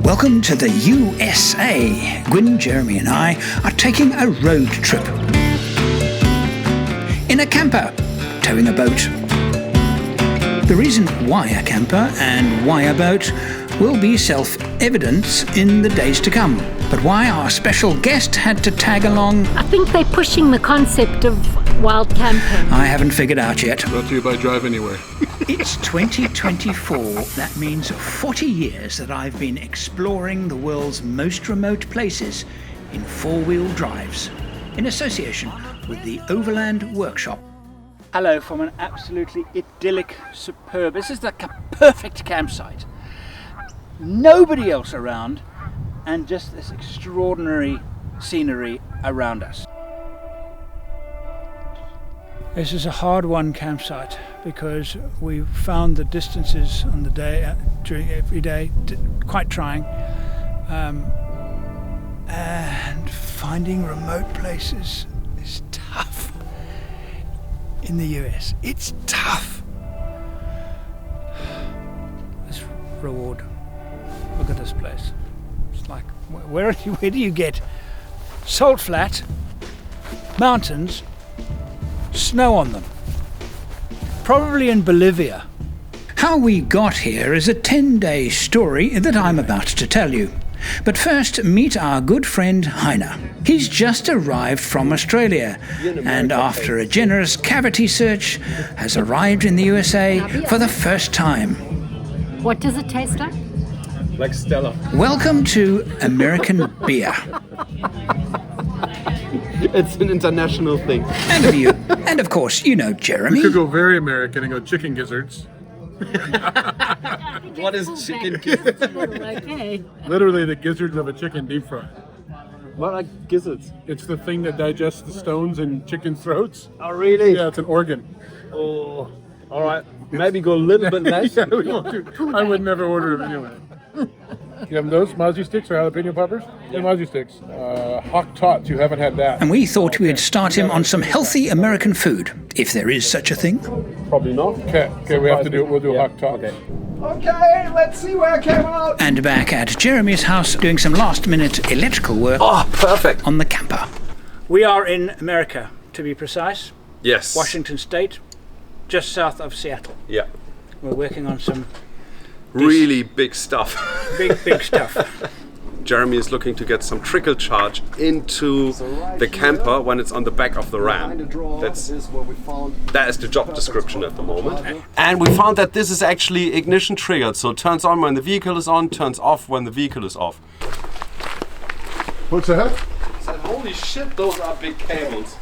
Welcome to the USA. Gwyn, Jeremy and I are taking a road trip. In a camper, towing a boat. The reason why a camper and why a boat will be self-evident in the days to come. But why our special guest had to tag along, I think they're pushing the concept of wild camping. I haven't figured out yet. Brought to you by Drive Anywhere. It's 2024. That means 40 years that I've been exploring the world's most remote places in four-wheel drives, in association with the Overland Workshop. Hello from an absolutely idyllic, superb, this is the perfect campsite. Nobody else around, and just this extraordinary scenery around us. This is a hard-won campsite because we found the distances on the day, during every day, quite trying, and finding remote places is tough in the US. It's tough. This reward. Look at this place. It's like, where do you get salt flat, mountains, snow on them? Probably in Bolivia. How we got here is a 10-day story that I'm about to tell you. But first, meet our good friend Heiner. He's just arrived from Australia and after a generous cavity search has arrived in the USA for the first time. What does it taste like? Like Stella. Welcome to American beer. It's an international thing. And of course, you know Jeremy. You could go very American and go chicken gizzards. What is chicken gizzards? Okay. Literally the gizzards of a chicken deep fried. What are gizzards? It's the thing that digests the stones in chicken throats. Oh, really? Yeah, it's an organ. Oh, all right. Maybe go a little bit less. Yeah, we won't do. I would never order them anyway. You have those Mozzie sticks or jalapeno poppers? Yeah, Mozzie sticks. Hot tots, you haven't had that. And we thought we'd start him on some healthy American food, if there is such a thing. Probably not. Okay, we have to do it. We'll do hot tots. Okay, let's see where I came out. And back at Jeremy's house doing some last-minute electrical work Oh, perfect. on the camper. We are in America, to be precise. Yes. Washington State, just south of Seattle. Yeah. We're working on some Really big stuff. big stuff. Jeremy is looking to get some trickle charge into the camper when it's on the back of the ram. That is the job description at the moment. And we found that this is actually ignition triggered, so it turns on when the vehicle is on, turns off when the vehicle is off. What's that? Holy shit, those are big cables.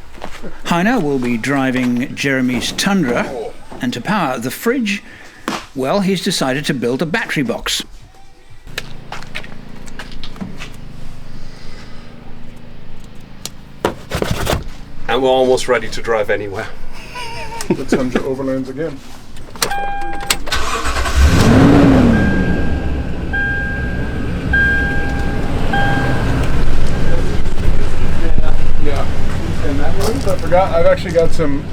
Heiner will be driving Jeremy's Tundra, and to power the fridge, well, he's decided to build a battery box. And we're almost ready to drive anywhere. The Tundra Overlands again. Yeah. I forgot. I've actually got some.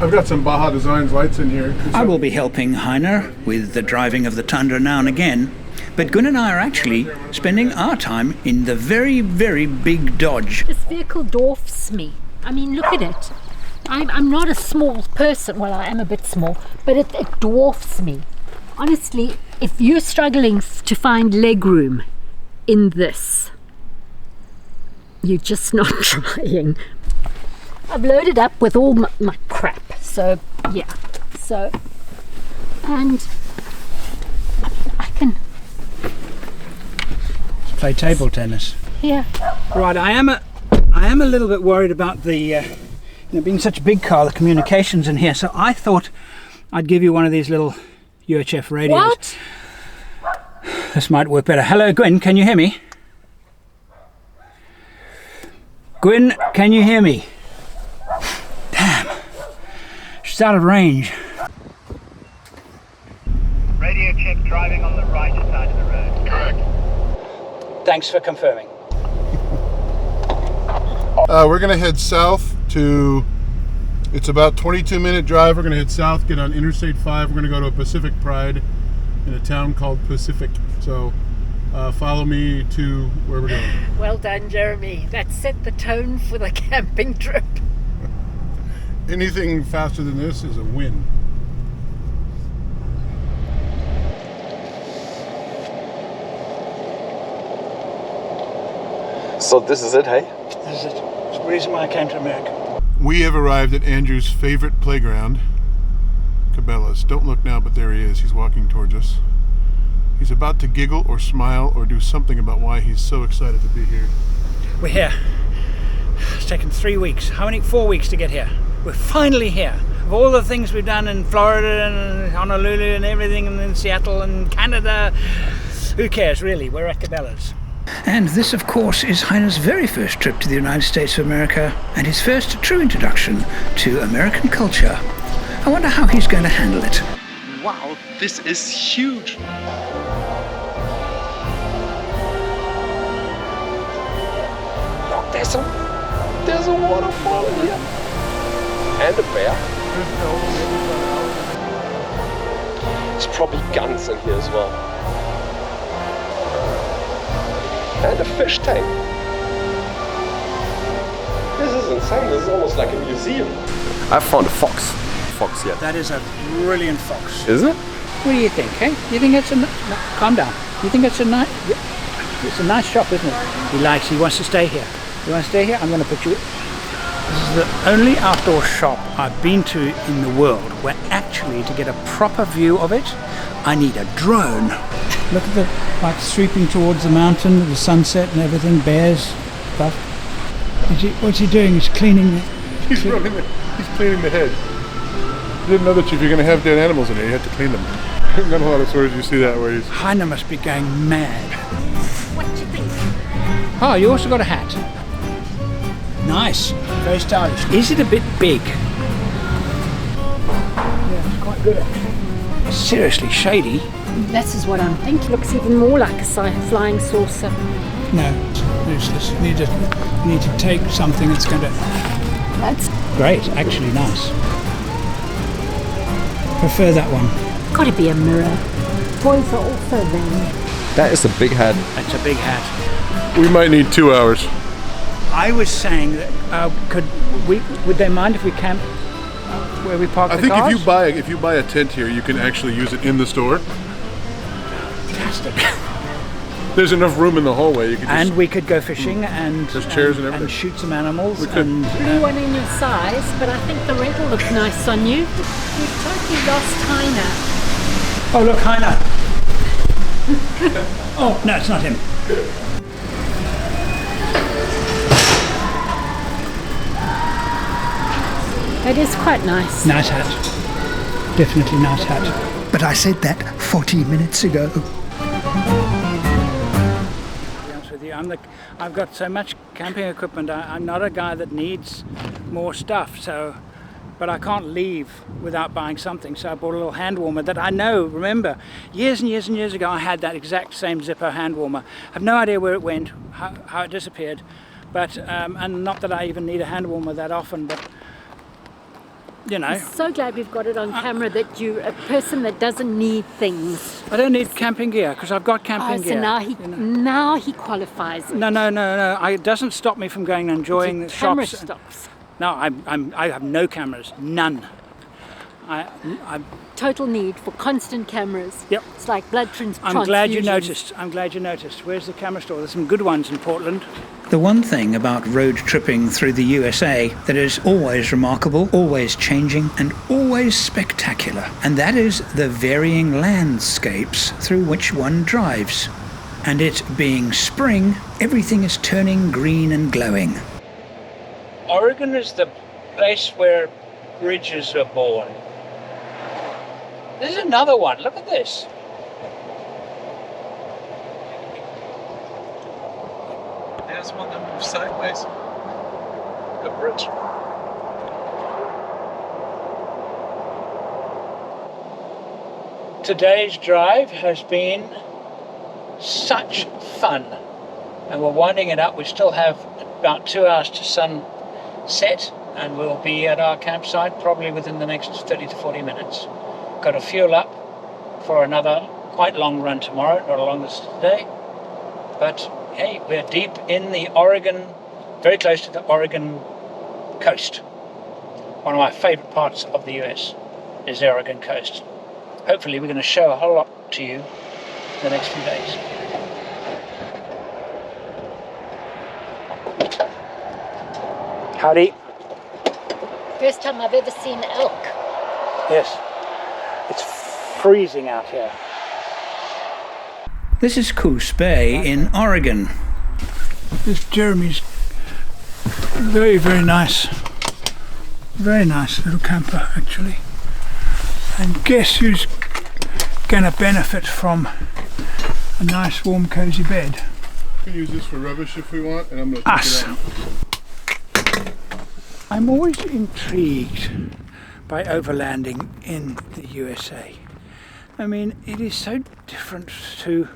I've got some Baja Designs lights in here. I will be helping Heiner with the driving of the Tundra now and again, but Gwyn and I are actually spending our time in the very, very big Dodge. This vehicle dwarfs me. I mean, look at it. I'm not a small person. Well, I am a bit small, but it dwarfs me. Honestly, if you're struggling to find leg room in this, you're just not trying. I've loaded up with all my crap, so yeah. So, and I can Play table tennis. Yeah. Right, I am a little bit worried about the, being such a big car, the communications in here. So I thought I'd give you one of these little UHF radios. What? This might work better. Hello, Gwyn, can you hear me? Gwyn, can you hear me? Damn, she's out of range. Radio check, driving on the right side of the road. Correct. Thanks for confirming. We're gonna head south to. It's about 22-minute drive. We're gonna head south, get on Interstate 5. We're gonna go to a Pacific Pride in a town called Pacific. So follow me to where we're going. Well done, Jeremy. That set the tone for the camping trip. Anything faster than this is a win. So this is it, hey? This is it. It's the reason why I came to America. We have arrived at Andrew's favorite playground, Cabela's. Don't look now, but there he is. He's walking towards us. He's about to giggle or smile or do something about why he's so excited to be here. We're here. It's taken 3 weeks. How many? 4 weeks to get here. We're finally here. Of all the things we've done in Florida and Honolulu and everything, and in Seattle and Canada, who cares really? We're at Cabela's. And this, of course, is Heine's very first trip to the United States of America and his first true introduction to American culture. I wonder how he's going to handle it. Wow, this is huge. Look, there's a waterfall here. And a bear. There's probably guns in here as well. And a fish tank. This is insane. This is almost like a museum. I found a fox. Fox yet. That is a brilliant fox. Is it? What do you think, hey? You think it's a... No, calm down. You think it's a nice... It's a nice shop, isn't it? He wants to stay here. You want to stay here? I'm going to put you... This is the only outdoor shop I've been to in the world where actually to get a proper view of it, I need a drone. Look at the, like, sweeping towards the mountain, the sunset and everything, bears, stuff. What's he doing? He's cleaning... He's cleaning the hedge. You didn't know that if you're going to have dead animals in here, you have to clean them. Not a lot of stories you see that where he's... Heine must be going mad. What do you think? Oh, you also got a hat. Nice. Very stylish. Is it a bit big? Yeah, it's quite good actually. Seriously shady. This is what I'm thinking. Looks even more like a flying saucer. No, it's useless. You need to take something that's going to... That's Great, actually nice. Prefer that one. got to be a mirror. Toys are also there. That is a big hat. That's a big hat. We might need 2 hours. I was saying that would they mind if we camp where we park the cars? I think if you buy a tent here, you can actually use it in the store. Fantastic. There's enough room in the hallway. You could just, And we could go fishing and There's chairs and everything. shoot some animals. We could. And Blue one in your size, but I think the red will look nice on you. We've totally lost Heine. oh look, Heine. Oh no, it's not him. It is quite nice. Nice hat. Definitely nice hat. But I said that 40 minutes ago. To be honest with you, I've got so much camping equipment. I'm not a guy that needs more stuff. But I can't leave without buying something. So I bought a little hand warmer that I know. Remember, years and years and years ago, I had that exact same Zippo hand warmer. I have no idea where it went, how it disappeared. But and not that I even need a hand warmer that often, but. You know, I'm so glad we've got it on camera that you're a person that doesn't need things. I don't need camping gear because I've got camping So gear. now he qualifies. No. It doesn't stop me from going and enjoying the Camera shops. stops. No, I have no cameras, none. I'm Total need for constant cameras. Yep. It's like blood transfusion. I'm glad you noticed. Where's the camera store? There's some good ones in Portland. The one thing about road tripping through the USA that is always remarkable, always changing, and always spectacular, and that is the varying landscapes through which one drives. And it being spring, everything is turning green and glowing. Oregon is the place where bridges are born. This is another one. Look at this. There's one that moves sideways. A bridge. Today's drive has been such fun. And we're winding it up. We still have about 2 hours to sunset. And we'll be at our campsite probably within the next 30 to 40 minutes. Got to fuel up for another quite long run tomorrow, not along this today. but hey, we're deep in the Oregon, very close to the Oregon coast. One of my favourite parts of the US is the Oregon coast. Hopefully we're going to show a whole lot to you in the next few days. Howdy. First time I've ever seen elk. Yes, it's freezing out here. This is Coos Bay in Oregon. This is Jeremy's very, very nice little camper actually. And guess who's going to benefit from a nice warm cozy bed? We can use this for rubbish if we want, and I'm going to take Us. it out. I'm always intrigued by overlanding in the USA. I mean, it is so different to,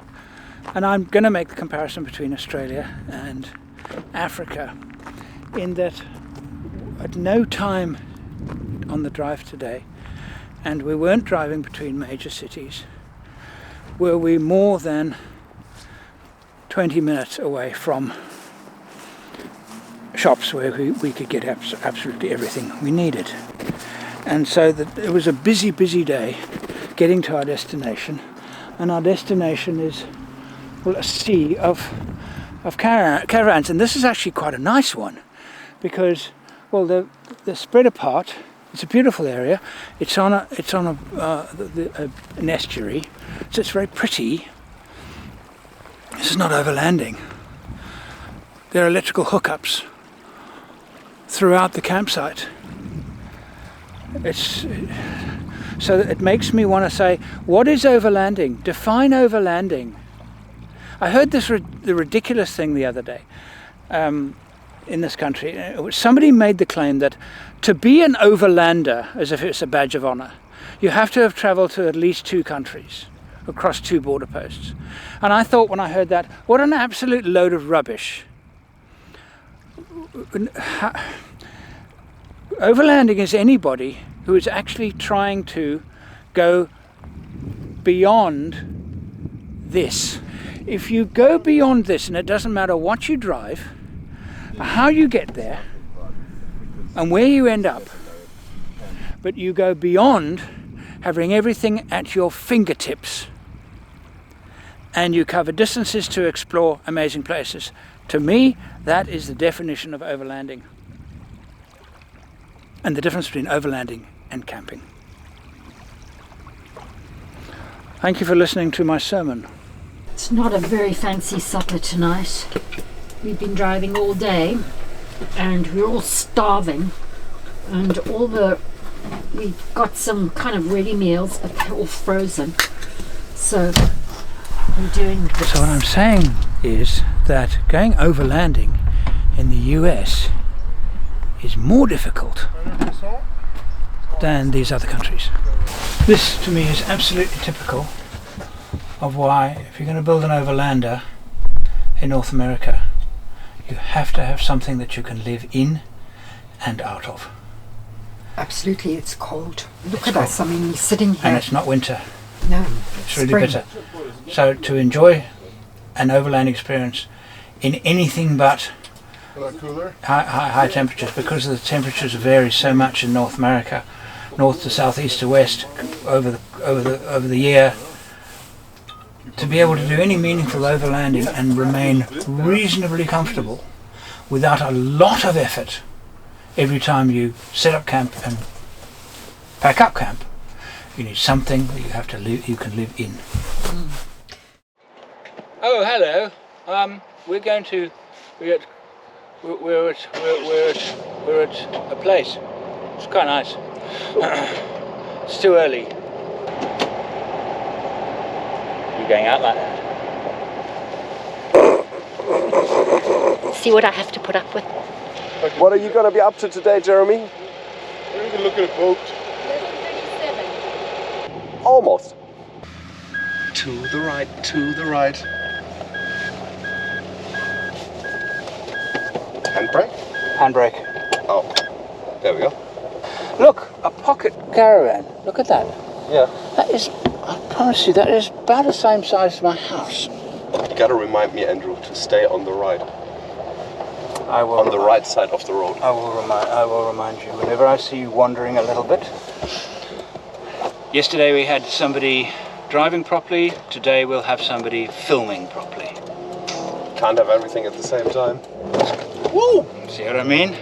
and I'm going to make the comparison between Australia and Africa, in that at no time on the drive today, and we weren't driving between major cities, were we more than 20 minutes away from shops where we could get absolutely everything we needed. And so it was a busy day getting to our destination, and our destination is, well, a sea of caravans, and this is actually quite a nice one because, well, they're spread apart. It's a beautiful area. It's on an estuary, so it's very pretty. This is not overlanding. There are electrical hookups throughout the campsite. So it makes me want to say, what is overlanding? Define overlanding. I heard the ridiculous thing the other day in this country. Somebody made the claim that to be an overlander, as if it's a badge of honor, you have to have traveled to at least 2 countries, across 2 border posts. And I thought when I heard that, what an absolute load of rubbish. Overlanding is anybody who is actually trying to go beyond this. If you go beyond this, and it doesn't matter what you drive, how you get there, and where you end up, but you go beyond having everything at your fingertips, and you cover distances to explore amazing places. To me, that is the definition of overlanding, and the difference between overlanding and camping. Thank you for listening to my sermon. It's not a very fancy supper tonight. We've been driving all day and we're all starving, and we got some kind of ready meals, but they're all frozen. So we're doing this. So what I'm saying is that going overlanding in the US is more difficult than these other countries. This to me is absolutely typical of why, if you're going to build an overlander in North America, you have to have something that you can live in and out of. Absolutely, it's cold. Look at us, I mean, we're sitting here. And it's not winter. No, It's really bitter. So to enjoy an overland experience in anything but Cooler? high temperatures, because the temperatures vary so much in North America, north to south, east to west, over the year, to be able to do any meaningful overlanding and remain reasonably comfortable without a lot of effort every time you set up camp and pack up camp, you need something that you can live in. Oh, hello. We're at a place. It's quite nice. It's too early. You're going out like that. See what I have to put up with. What are you going to be up to today, Jeremy? We're going to look at a boat. Almost. To the right, to the right. Handbrake? Handbrake. Oh, there we go. Look, a pocket caravan. Look at that. Yeah. That is, I promise you, that is about the same size as my house. You gotta remind me, Andrew, to stay on the right. I will On the right side of the road. I will remind you whenever I see you wandering a little bit. Yesterday we had somebody driving properly. Today we'll have somebody filming properly. Can't have everything at the same time. Woo! See what I mean?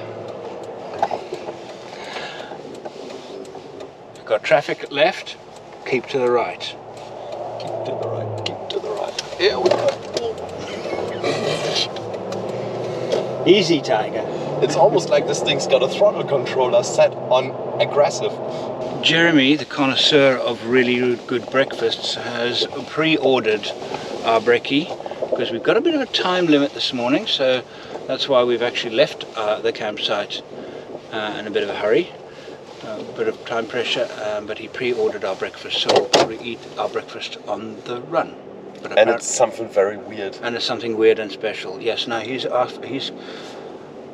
We've got traffic left. Keep to the right. Keep to the right. Keep to the right. Here we go. Easy, Tiger. It's almost like this thing's got a throttle controller set on aggressive. Jeremy, the connoisseur of really good breakfasts, has pre-ordered our brekkie because we've got a bit of a time limit this morning, so that's why we've actually left the campsite in a bit of a hurry, a bit of time pressure, but he pre-ordered our breakfast, so we'll probably eat our breakfast on the run. But And it's something very weird. And it's something weird and special. Yes, no,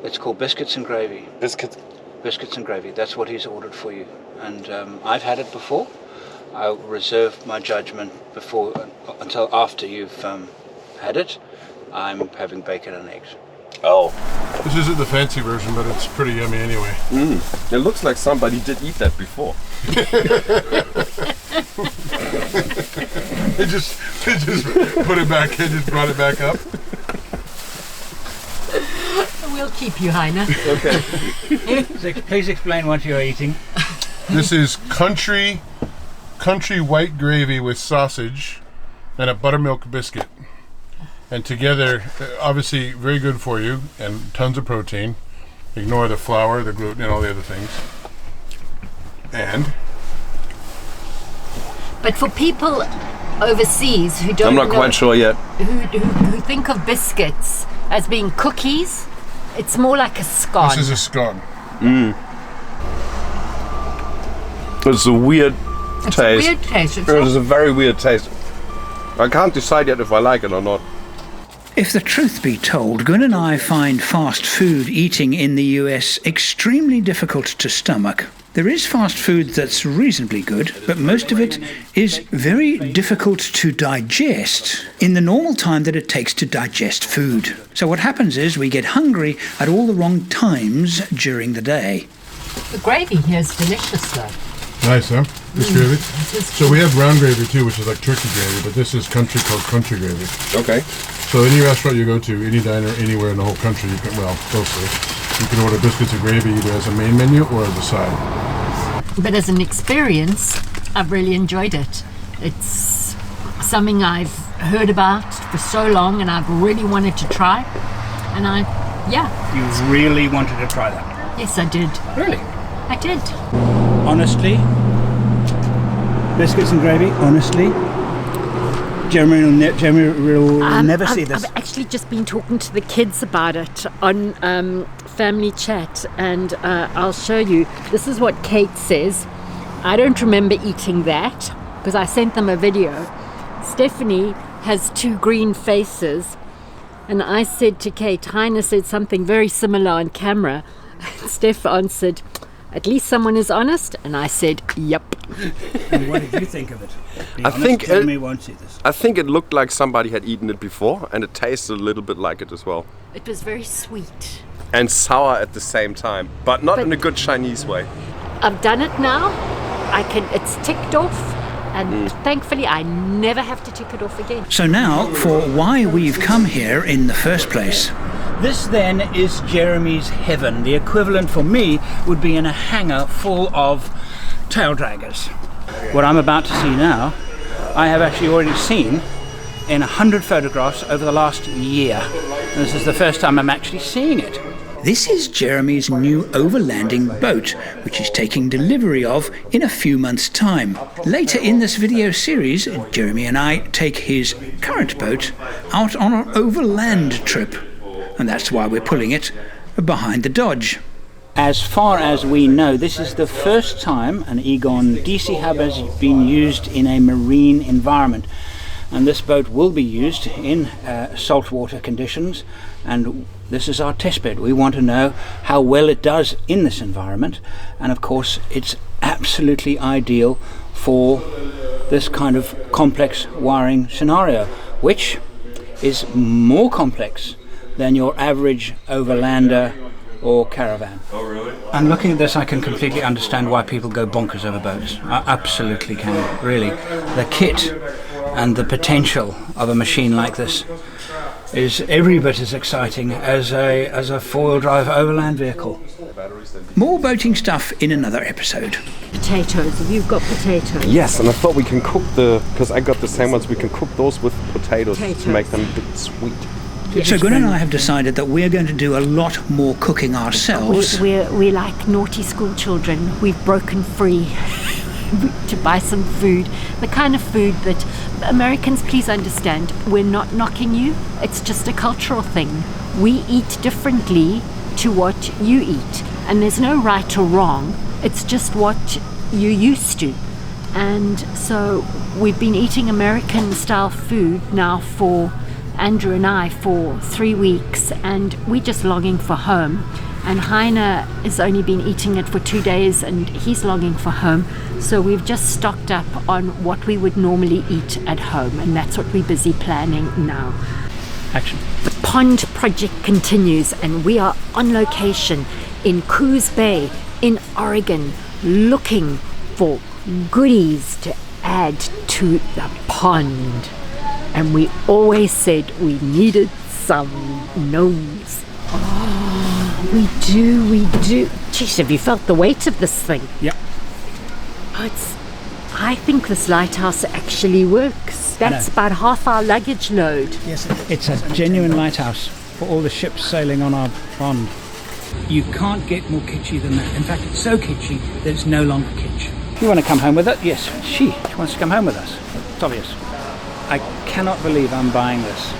it's called biscuits and gravy. Biscuits. Biscuits and gravy, that's what he's ordered for you. And I've had it before. I'll reserve my judgment until after you've had it. I'm having bacon and eggs. Oh. This isn't the fancy version, but it's pretty yummy anyway. It looks like somebody did eat that before. They just put it back in, just brought it back up. We'll keep you, Heine. Okay. Please explain what you're eating. This is country white gravy with sausage and a buttermilk biscuit. And together, obviously very good for you and tons of protein. Ignore the flour, the gluten, and all the other things. And? But for people overseas who don't I'm not know, quite sure yet. who think of biscuits as being cookies, it's more like a scone. This is a scone. It's a weird taste. A weird taste. It is a very weird taste. I can't decide yet if I like it or not. If the truth be told, Gwyn and I find fast food eating in the US extremely difficult to stomach. There is fast food that's reasonably good, but most of it is very difficult to digest in the normal time that it takes to digest food. So what happens is we get hungry at all the wrong times during the day. The gravy here is delicious, though. Nice, huh? This gravy? So we have brown gravy too, which is like turkey gravy, but this is called country gravy. Okay. So any restaurant you go to, any diner, anywhere in the whole country, you can, closely, you can order biscuits and gravy either as a main menu or as a side. But as an experience, I've really enjoyed it. It's something I've heard about for so long and I've really wanted to try. And You really wanted to try that? yes, I did. Really? I did. Honestly? Biscuits and gravy? Honestly? Jeremy will never see this. I've actually just been talking to the kids about it on Family Chat, and I'll show you. This is what Kate says. I don't remember eating that because I sent them a video. Stephanie has two green faces, and I said to Kate, Heine said something very similar on camera. Steph answered, at least someone is honest, and I said, yep. And what did you think of it? I think Jeremy won't see this. I think it looked like somebody had eaten it before, and it tasted a little bit like it as well. It was very sweet. And sour at the same time, but not in a good Chinese way. I've done it now. It's ticked off, and thankfully I never have to tick it off again. So now for why we've come here in the first place. This then is Jeremy's heaven. The equivalent for me would be in a hangar full of tail draggers. What I'm about to see now, I have actually already seen in 100 photographs over the last year. And this is the first time I'm actually seeing it. This is Jeremy's new overlanding boat, which he's taking delivery of in a few months' time. Later in this video series, Jeremy and I take his current boat out on an overland trip. And that's why we're pulling it behind the Dodge. As far as we know, this is the first time an Egon DC hub has been used in a marine environment. And this boat will be used in saltwater conditions, and this is our test bed. We want to know how well it does in this environment, and of course it's absolutely ideal for this kind of complex wiring scenario, which is more complex than your average overlander or caravan. Oh, really? And looking at this, I can completely understand why people go bonkers over boats. I absolutely can, really. The kit and the potential of a machine like this is every bit as exciting as a four-wheel drive overland vehicle. More boating stuff in another episode. Potatoes. Have you got potatoes? Yes, and I thought we can cook because I got the same ones, we can cook those with potatoes to make them a bit sweet. So Gunnar and I have decided that we're going to do a lot more cooking ourselves. We're like naughty school children. We've broken free to buy some food. The kind of food that Americans, please understand, we're not knocking you. It's just a cultural thing. We eat differently to what you eat. And there's no right or wrong. It's just what you're used to. And so we've been eating American style food now for Andrew and I for 3 weeks, and we're just longing for home. And Heiner has only been eating it for 2 days, and he's longing for home. So we've just stocked up on what we would normally eat at home, and that's what we're busy planning now. Action. The pond project continues, and we are on location in Coos Bay in Oregon, looking for goodies to add to the pond. And we always said we needed some gnomes. Oh, we do. Jeez, have you felt the weight of this thing? Yeah. I think this lighthouse actually works. That's about half our luggage load. Yes, it's a genuine lighthouse for all the ships sailing on our pond. You can't get more kitschy than that. In fact, it's so kitschy that it's no longer kitsch. You want to come home with it? Yes, she wants to come home with us. It's obvious. I cannot believe I'm buying this.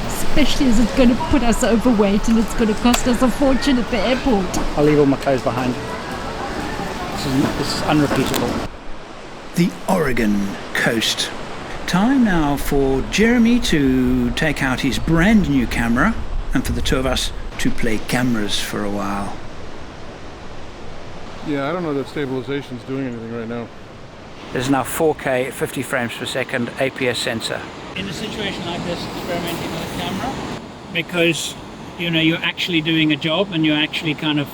Especially as it's going to put us overweight and it's going to cost us a fortune at the airport. I'll leave all my clothes behind. This is unrepeatable. The Oregon coast. Time now for Jeremy to take out his brand new camera and for the two of us to play cameras for a while. Yeah, I don't know that stabilization's doing anything right now. There's now 4K, 50 frames per second APS sensor. In a situation like this, experimenting with a camera, because you're actually doing a job and you're actually kind of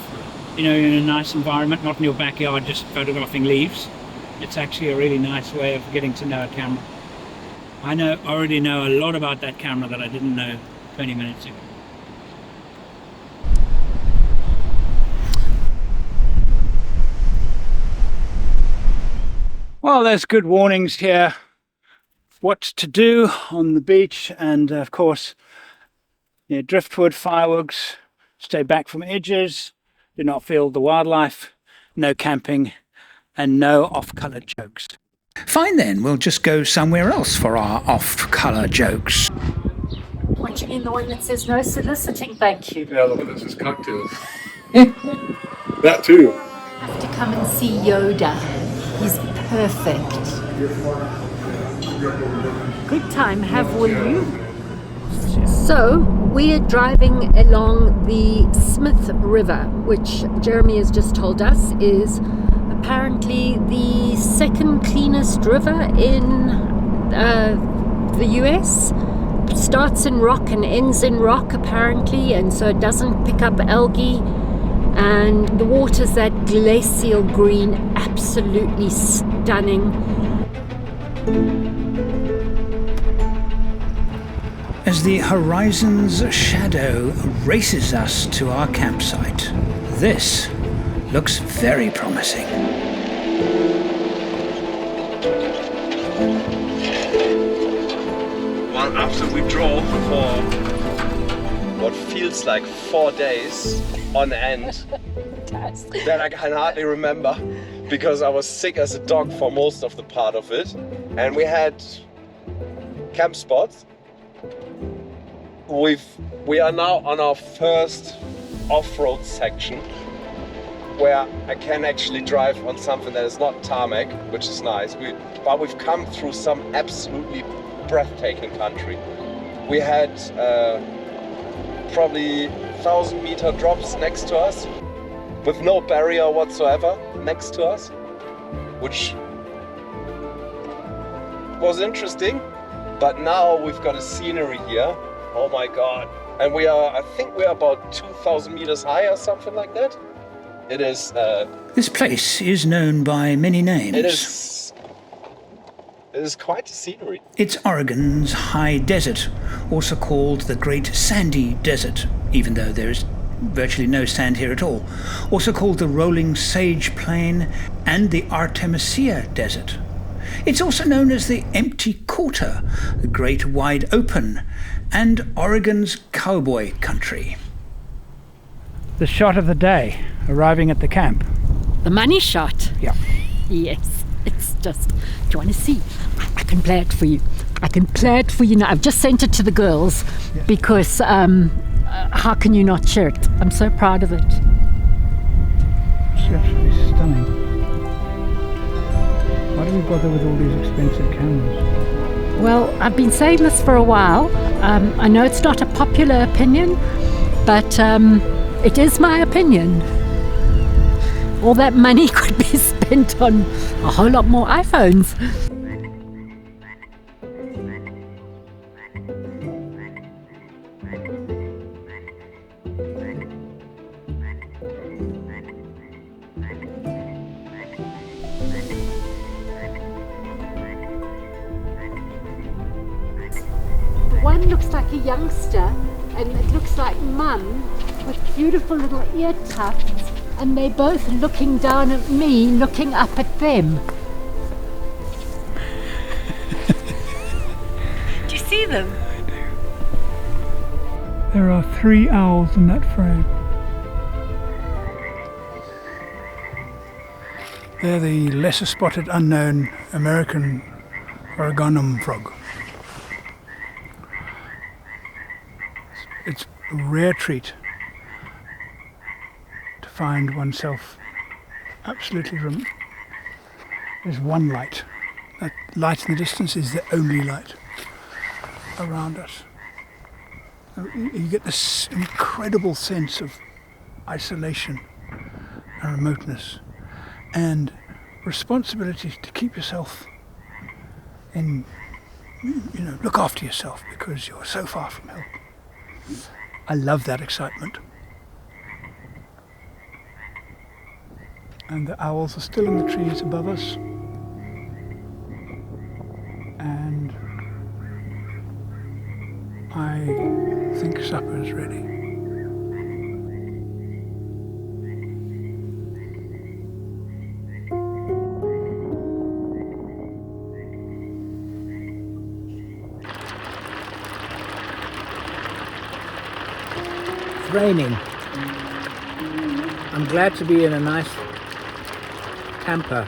in a nice environment, not in your backyard just photographing leaves. It's actually a really nice way of getting to know a camera. I already know a lot about that camera that I didn't know 20 minutes ago. Well, there's good warnings here. What to do on the beach, and of course, driftwood, fireworks, stay back from edges, do not feel the wildlife, no camping, and no off-colour jokes. Fine then, we'll just go somewhere else for our off-colour jokes. What do you mean, the one that says no soliciting, thank you? Yeah, look at this, it's cocktails. That too. Have to come and see Yoda. He's perfect. Good time, will you? So we're driving along the Smith River, which Jeremy has just told us is apparently the second cleanest river in the US. It starts in rock and ends in rock apparently, and so it doesn't pick up algae. And the water's that glacial green, absolutely stunning. As the horizon's shadow races us to our campsite, this looks very promising. Well, after we drove for what feels like 4 days on end, that I can hardly remember because I was sick as a dog for most of the part of it, and we had camp spots. We are now on our first off-road section where I can actually drive on something that is not tarmac, which is nice. But we've come through some absolutely breathtaking country. We had probably 1,000-meter drops next to us with no barrier whatsoever next to us, which was interesting. But now we've got a scenery here. Oh my God. And I think we are about 2,000 meters high or something like that. It is... This place is known by many names. It is quite a scenery. It's Oregon's high desert, also called the Great Sandy Desert, even though there is virtually no sand here at all. Also called the Rolling Sage Plain and the Artemisia Desert. It's also known as the Empty Quarter, the Great Wide Open, and Oregon's Cowboy Country. The shot of the day, arriving at the camp. The money shot? Yeah. Yes. It's just, do you want to see? I can play it for you. I can play it for you now. I've just sent it to the girls because how can you not share it? I'm so proud of it. It's absolutely stunning. Why do we bother with all these expensive cameras? Well, I've been saying this for a while. I know it's not a popular opinion, but it is my opinion. All that money could be spent on a whole lot more iPhones. One looks like a youngster, and it looks like Mum with beautiful little ear tufts, and they're both looking down at me, looking up at them. Do you see them? I do. There are 3 owls in that frame. They're the lesser spotted unknown American Oregonum frog. It's a rare treat to find oneself absolutely there's one light. That light in the distance is the only light around us. You get this incredible sense of isolation and remoteness and responsibility to keep yourself in, look after yourself because you're so far from help. I love that excitement. And the owls are still in the trees above us. And I think supper's ready. It's raining. I'm glad to be in a nice camper.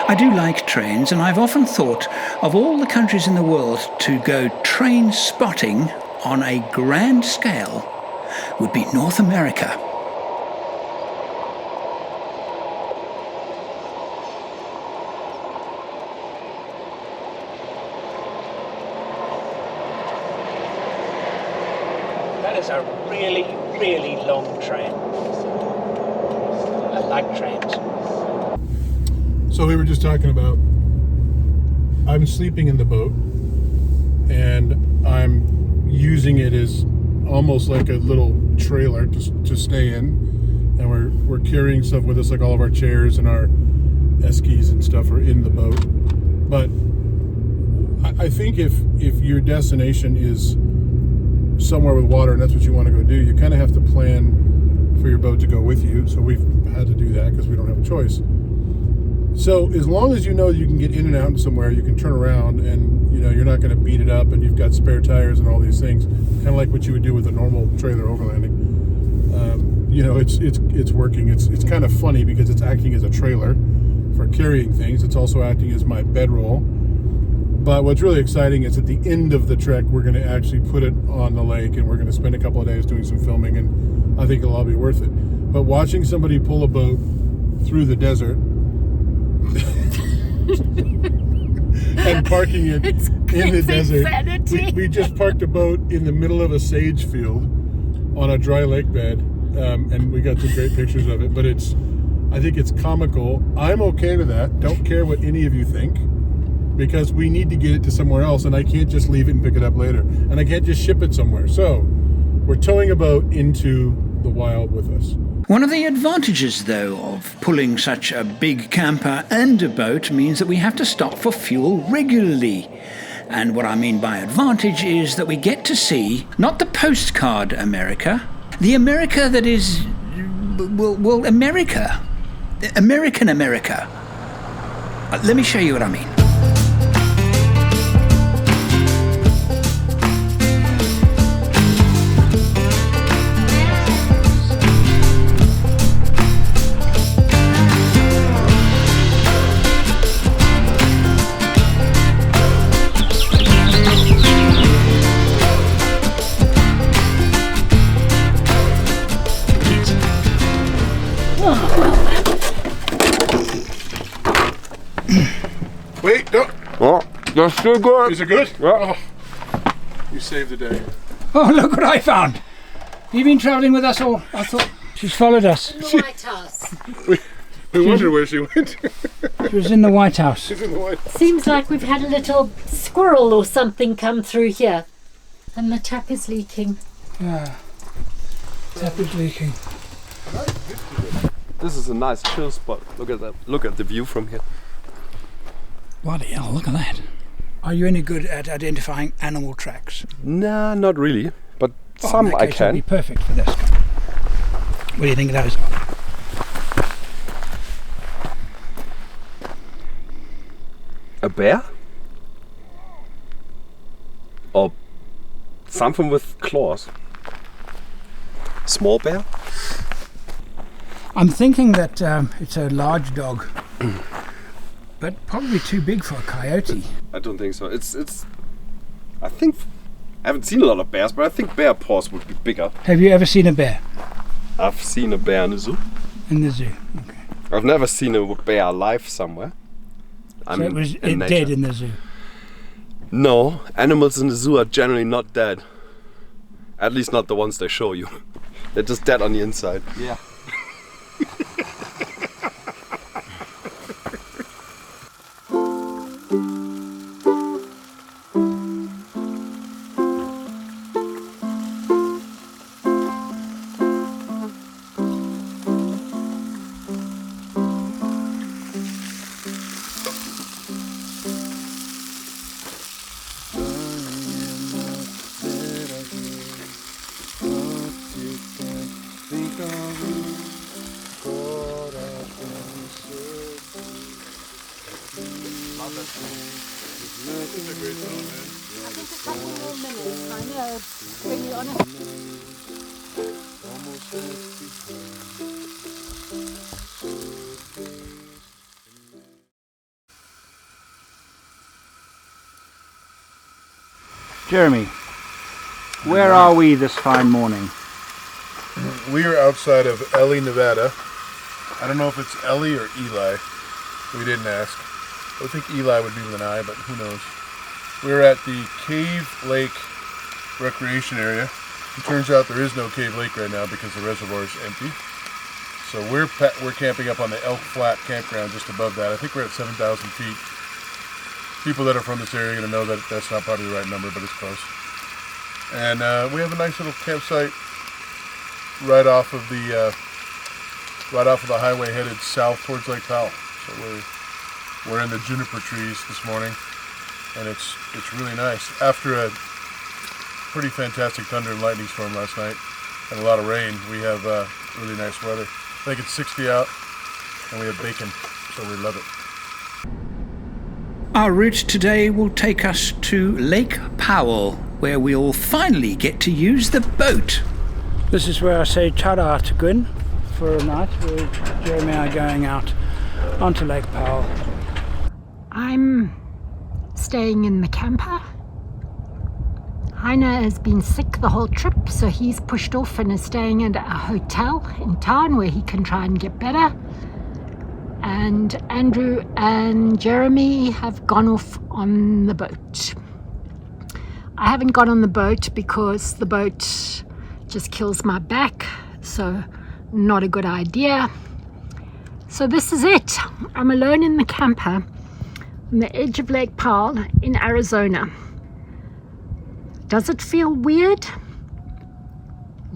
I do like trains, and I've often thought of all the countries in the world to go train spotting on a grand scale would be North America. That is a really, really long train. I like trains. So we were just talking about, I'm sleeping in the boat and I'm using it as almost like a little trailer to stay in, and we're carrying stuff with us, like all of our chairs and our eskeys and stuff are in the boat. But I think if your destination is somewhere with water and that's what you want to go do, you kind of have to plan for your boat to go with you. So we've had to do that because we don't have a choice. So as long as you know you can get in and out somewhere, you can turn around and you're not going to beat it up and you've got spare tires and all these things, kind of like what you would do with a normal trailer overlanding. It's working. It's kind of funny because it's acting as a trailer for carrying things. It's also acting as my bedroll. But what's really exciting is at the end of the trek, we're going to actually put it on the lake and we're going to spend a couple of days doing some filming, and I think it'll all be worth it. But watching somebody pull a boat through the desert and parking it in the desert. We just parked a boat in the middle of a sage field on a dry lake bed, and we got some great pictures of it. But I think it's comical. I'm okay with that. Don't care what any of you think, because we need to get it to somewhere else, and I can't just leave it and pick it up later, and I can't just ship it somewhere. So we're towing a boat into the wild with us. One of the advantages, though, of pulling such a big camper and a boat means that we have to stop for fuel regularly. And what I mean by advantage is that we get to see not the postcard America, the America that is, well, America. American America. Let me show you what I mean. Wait, don't. Oh, that's still good. Is it good? Yeah. Oh, you saved the day. Oh, look what I found. You've been travelling with us all. I thought she's followed us. The White House. We wondered where she went. She was in the White House. She's in the White. Seems like we've had a little squirrel or something come through here. And the tap is leaking. Yeah. Tap is leaking. This is a nice chill spot. Look at that. Look at the view from here. Bloody hell, look at that. Are you any good at identifying animal tracks? Nah, not really. But Oh, some in that I case, it'll can. be perfect for this. What do you think of those? A bear? Or something with claws? Small bear? I'm thinking that it's a large dog, but probably too big for a coyote. I don't think so. It's. I think I haven't seen a lot of bears, but I think bear paws would be bigger. Have you ever seen a bear I've seen a bear in the zoo. in the zoo? Okay. I've never seen a bear alive somewhere. I So mean, it was in nature. dead in the zoo. No, animals in the zoo are generally not dead. At least not the ones they show you. They're just dead on the inside. Yeah. Jeremy, where are we this fine morning? We are outside of Ellie, Nevada. I don't know if it's Ellie or Eli. We didn't ask. I think Eli would be with an I, but who knows. We're at the Cave Lake Recreation Area. It turns out there is no Cave Lake right now because the reservoir is empty. So we're camping up on the Elk Flat campground just above that. I think we're at 7,000 feet. People that are from this area are going to know that that's not probably the right number, but it's close. And we have a nice little campsite right off of the highway headed south towards Lake Powell. So we're in the juniper trees this morning, and it's really nice. After a pretty fantastic thunder and lightning storm last night and a lot of rain, we have really nice weather. I think it's 60 out, and we have bacon, so we love it. Our route today will take us to Lake Powell, where we'll finally get to use the boat. This is where I say ta-da to Gwyn for a night. Jeremy and I are going out onto Lake Powell. I'm staying in the camper. Heiner has been sick the whole trip, so he's pushed off and is staying at a hotel in town where he can try and get better. And Andrew and Jeremy have gone off on the boat. I haven't got on the boat because the boat just kills my back. So, not a good idea. So this is it. I'm alone in the camper on the edge of Lake Powell in Arizona. Does it feel weird?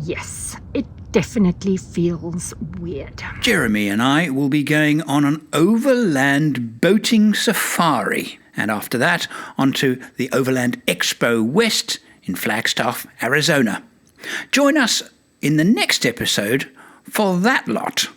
Yes, it definitely feels weird. Jeremy and I will be going on an overland boating safari, and after that onto the Overland Expo West in Flagstaff, Arizona. Join us in the next episode for that lot.